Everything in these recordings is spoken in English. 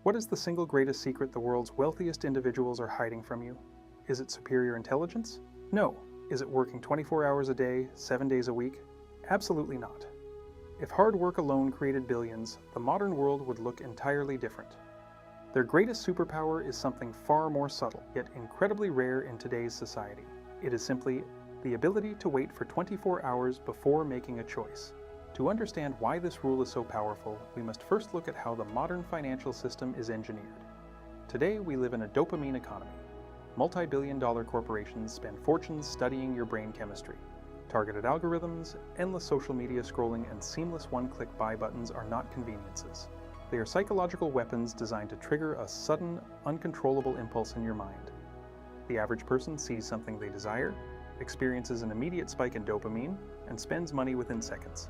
What is the single greatest secret the world's wealthiest individuals are hiding from you? Is it superior intelligence? No. Is it working 24 hours a day, 7 days a week? Absolutely not. If hard work alone created billions, the modern world would look entirely different. Their greatest superpower is something far more subtle, yet incredibly rare in today's society. It is simply the ability to wait for 24 hours before making a choice. To understand why this rule is so powerful, we must first look at how the modern financial system is engineered. Today, we live in a dopamine economy. Multi-billion-dollar corporations spend fortunes studying your brain chemistry. Targeted algorithms, endless social media scrolling, and seamless one-click buy buttons are not conveniences. They are psychological weapons designed to trigger a sudden, uncontrollable impulse in your mind. The average person sees something they desire, experiences an immediate spike in dopamine, and spends money within seconds.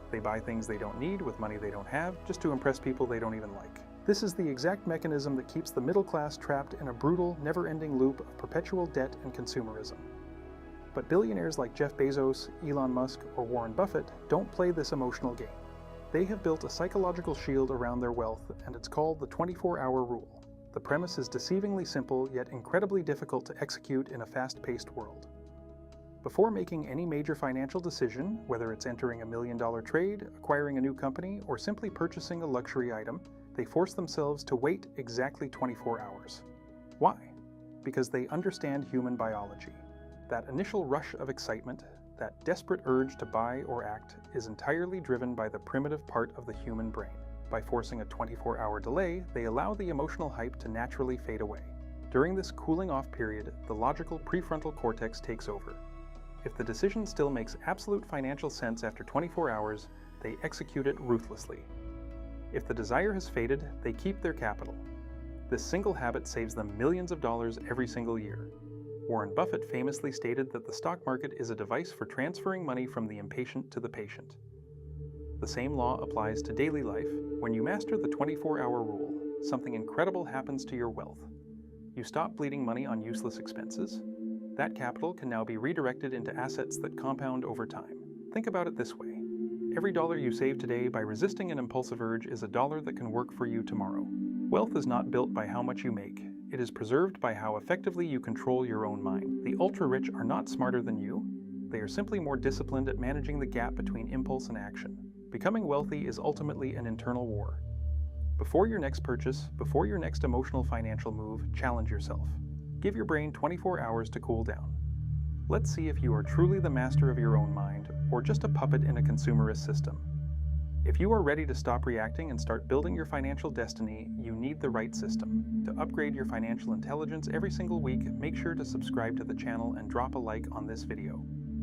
They buy things they don't need with money they don't have just to impress people they don't even like. This is the exact mechanism that keeps the middle class trapped in a brutal, never-ending loop of perpetual debt and consumerism. But billionaires like Jeff Bezos, Elon Musk, or Warren Buffett don't play this emotional game. They have built a psychological shield around their wealth, and it's called the 24-hour rule. The premise is deceivingly simple, yet incredibly difficult to execute in a fast-paced world. Before making any major financial decision, whether it's entering $1 million trade, acquiring a new company, or simply purchasing a luxury item, they force themselves to wait exactly 24 hours. Why? Because they understand human biology. That initial rush of excitement, that desperate urge to buy or act, is entirely driven by the primitive part of the human brain. By forcing a 24-hour delay, they allow the emotional hype to naturally fade away. During this cooling-off period, the logical prefrontal cortex takes over. If the decision still makes absolute financial sense after 24 hours, they execute it ruthlessly. If the desire has faded, they keep their capital. This single habit saves them millions of dollars every single year. Warren Buffett famously stated that the stock market is a device for transferring money from the impatient to the patient. The same law applies to daily life. When you master the 24-hour rule, something incredible happens to your wealth. You stop bleeding money on useless expenses. That capital can now be redirected into assets that compound over time. Think about it this way. Every dollar you save today by resisting an impulsive urge is a dollar that can work for you tomorrow. Wealth is not built by how much you make. It is preserved by how effectively you control your own mind. The ultra-rich are not smarter than you. They are simply more disciplined at managing the gap between impulse and action. Becoming wealthy is ultimately an internal war. Before your next purchase, before your next emotional financial move, challenge yourself. Give your brain 24 hours to cool down. Let's see if you are truly the master of your own mind, or just a puppet in a consumerist system. If you are ready to stop reacting and start building your financial destiny, you need the right system. To upgrade your financial intelligence every single week, make sure to subscribe to the channel and drop a like on this video.